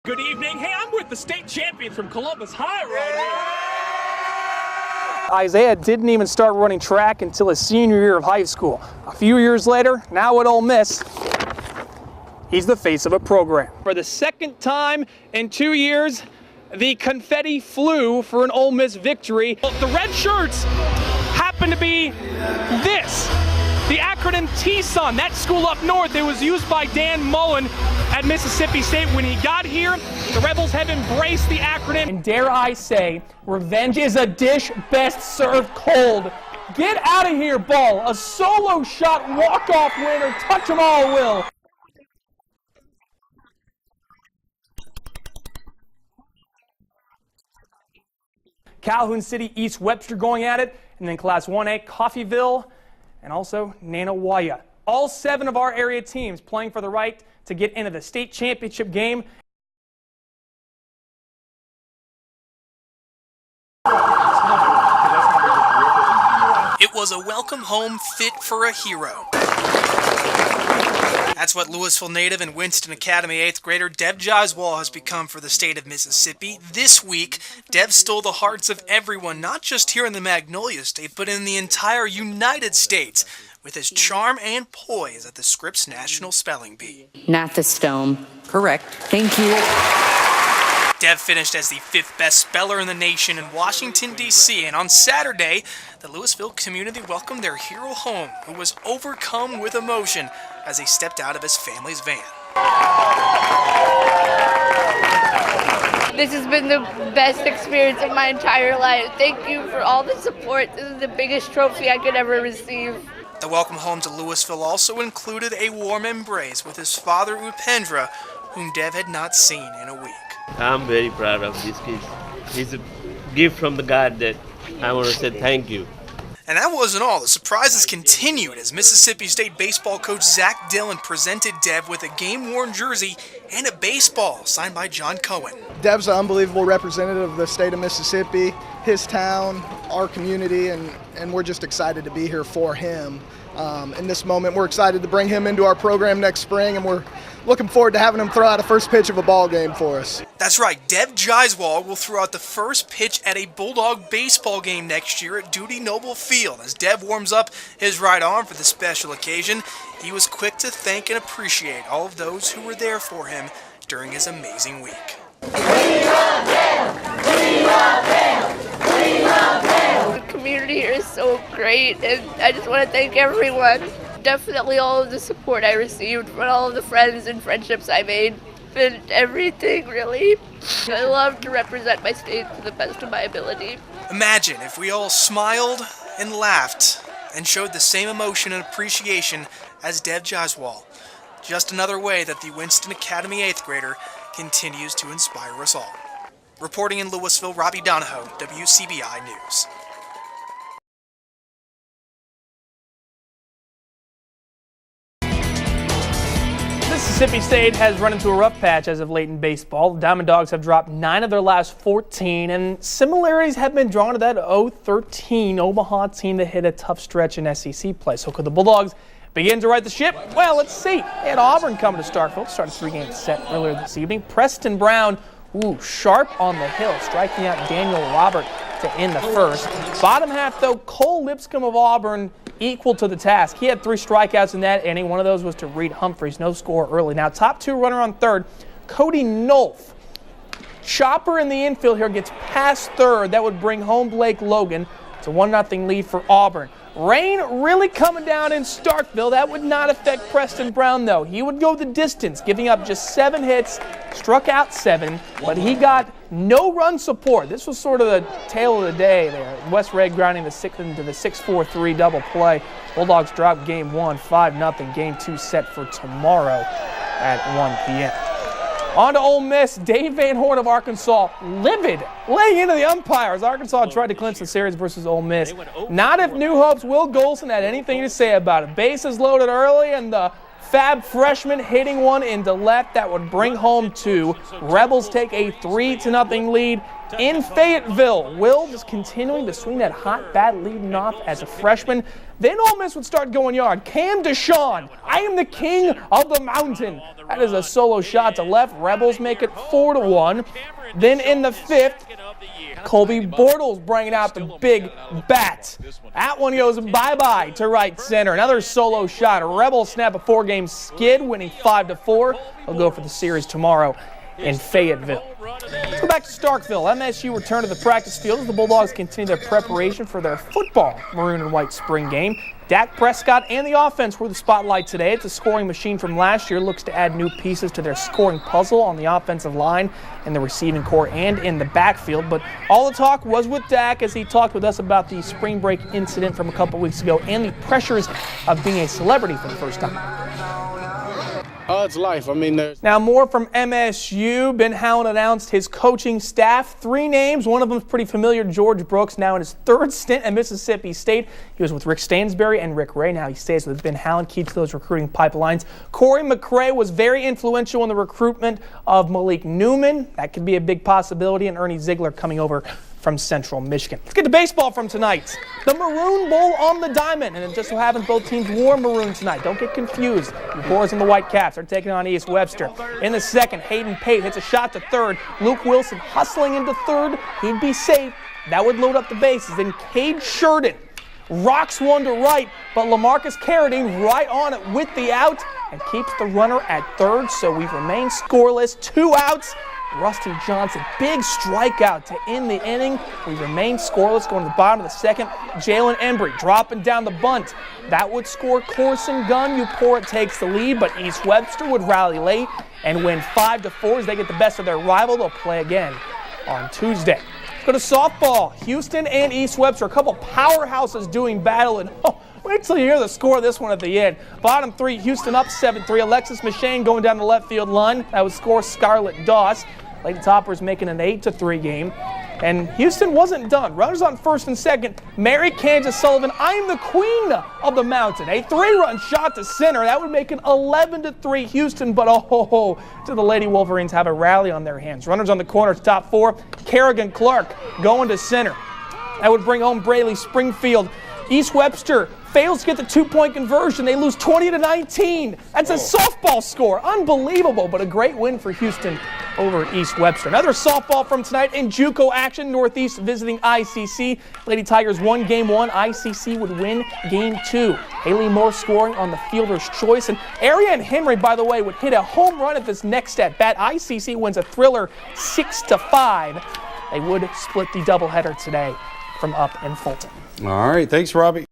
Good evening. Hey, I'm with the state champion from Columbus High right here. Isaiah didn't even start running track until his senior year of high school. A few years later, now at Ole Miss, he's the face of a program. For the second time in 2 years, the confetti flew for an Ole Miss victory. The red shirts happen to be this. The acronym TSUN, that school up north, it was used by Dan Mullen at Mississippi State. When he got here, the Rebels have embraced the acronym. And dare I say, revenge is a dish best served cold. Get out of here, Ball. A solo shot, walk-off winner, touch 'em all, Will. Calhoun City, East Webster going at it, and then Class 1A, Coffeyville, and also Nanawaya. All 7 of our area teams playing for the right to get into the state championship game. It was a welcome home fit for a hero. That's what Louisville native and Winston Academy 8th grader Dev Jaiswal has become for the state of Mississippi. This week, Dev stole the hearts of everyone, not just here in the Magnolia State, but in the entire United States, with his charm and poise at the Scripps National Spelling Bee. Not the stone. Correct. Thank you. Dev finished as the 5th best speller in the nation in Washington, D.C., and on Saturday, the Louisville community welcomed their hero home, who was overcome with emotion as he stepped out of his family's van. This has been the best experience of my entire life. Thank you for all the support. This is the biggest trophy I could ever receive. The welcome home to Louisville also included a warm embrace with his father, Upendra, whom Dev had not seen in a week. I'm very proud of this kid. He's a gift from the God that I want to say thank you. And that wasn't all. The surprises continued as Mississippi State baseball coach Zach Dillon presented Dev with a game-worn jersey and a baseball signed by John Cohen. Dev's an unbelievable representative of the state of Mississippi, his town, our community, and we're just excited to be here for him. In this moment, we're excited to bring him into our program next spring, and we're looking forward to having him throw out a first pitch of a ball game for us. That's right, Dev Jaiswal will throw out the first pitch at a Bulldog baseball game next year at Dudy Noble Field. As Dev warms up his right arm for the special occasion, he was quick to thank and appreciate all of those who were there for him during his amazing week. We love them! We love them! We love them! The community here is so great, and I just want to thank everyone. Definitely all of the support I received from all of the friends and friendships I made, and everything, really. I love to represent my state to the best of my ability. Imagine if we all smiled and laughed and showed the same emotion and appreciation as Dev Jaiswal. Just another way that the Winston Academy 8th grader continues to inspire us all. Reporting in Louisville, Robbie Donahoe, WCBI News. Mississippi State has run into a rough patch as of late in baseball. The Diamond Dogs have dropped 9 of their last 14, and similarities have been drawn to that 0-13 Omaha team that hit a tough stretch in SEC play. So could the Bulldogs begin to right the ship? Well, let's see. They had Auburn coming to Starkville, started a 3-game set earlier this evening. Preston Brown, sharp on the hill, striking out Daniel Robert to end the first. Bottom half, though, Cole Lipscomb of Auburn equal to the task. He had 3 strikeouts in that inning. One of those was to Reed Humphreys. No score early. Now, top 2 runner on third, Cody Nolf. Chopper in the infield here gets past third. That would bring home Blake Logan. It's a 1-0 lead for Auburn. Rain really coming down in Starkville. That would not affect Preston Brown, though. He would go the distance, giving up just 7 hits, struck out 7, but he got no run support. This was sort of the tale of the day there. Wes Ray grounding into the 6-4-3 double play. Bulldogs drop game 1, 5-0. Game 2 set for tomorrow at 1 p.m. On to Ole Miss. Dave Van Horn of Arkansas, livid, laying into the umpires. Arkansas tried to clinch the series versus Ole Miss. Not if New Hope's Will Golson had anything to say about it. Bases loaded early, and the fab freshman hitting one into left that would bring home 2. Rebels take a 3-0 lead in Fayetteville. Will just continuing to swing that hot bat leading off as a freshman. then Ole Miss would start going yard. Cam Deshawn, I am the king of the mountain. That is a solo shot to left. Rebels make it 4-1. Then in the 5th, Colby Bortles bringing out the big bat. That one goes bye-bye to right center. Another solo shot. Rebels snap a 4-game skid, winning 5-4. They'll go for the series tomorrow in Fayetteville. Let's go back to Starkville. MSU returned to the practice field as the Bulldogs continue their preparation for their football maroon and white spring game. Dak Prescott and the offense were the spotlight today. It's a scoring machine from last year. Looks to add new pieces to their scoring puzzle on the offensive line, in the receiving core, and in the backfield. But all the talk was with Dak as he talked with us about the spring break incident from a couple weeks ago and the pressures of being a celebrity for the first time. It's life. I mean, there's... Now more from MSU. Ben Howland announced his coaching staff. 3 names. One of them is pretty familiar. George Brooks, now in his 3rd stint at Mississippi State. He was with Rick Stansbury and Rick Ray. Now he stays with Ben Howland, keeps those recruiting pipelines. Corey McCray was very influential in the recruitment of Malik Newman. That could be a big possibility. And Ernie Ziegler coming over from Central Michigan. Let's get to baseball from tonight. The Maroon Bowl on the diamond, and it just so happens both teams wore maroon tonight. Don't get confused. The Boars and the White Caps are taking on East Webster. In the 2nd, Hayden Pate hits a shot to 3rd. Luke Wilson hustling into 3rd. He'd be safe. That would load up the bases. Then Cade Sheridan rocks one to right, but LaMarcus Carradine right on it with the out and keeps the runner at 3rd, so we remain scoreless. 2 outs. Rusty Johnson, big strikeout to end the inning. We remain scoreless going to the bottom of the 2nd. Jalen Embry dropping down the bunt. That would score Corson Gunn. Upora takes the lead, but East Webster would rally late and win 5-4 as they get the best of their rival. They'll play again on Tuesday. Let's go to softball. Houston and East Webster, a couple powerhouses doing battle, and wait till you hear the score of this one at the end. Bottom 3, Houston up 7-3. Alexis Machane going down the left field line. That would score Scarlett Doss. Lady Toppers making an 8-3 game. And Houston wasn't done. Runners on 1st and 2nd. Mary Kansas Sullivan, I am the queen of the mountain. A 3-run shot to center. That would make it 11-3 Houston. But do the Lady Wolverines have a rally on their hands. Runners on the corners, top 4. Kerrigan Clark going to center. That would bring home Braley Springfield. East Webster fails to get the 2-point conversion. They lose 20-19. That's a softball score. Unbelievable, but a great win for Houston over East Webster. Another softball from tonight in JUCO action. Northeast visiting ICC. Lady Tigers won Game 1. ICC would win Game 2. Haley Moore scoring on the fielder's choice. And Ariane Henry, by the way, would hit a home run at this next at-bat. ICC wins a thriller 6-5. They would split the doubleheader today from Up and Fulton. All right, thanks, Robbie.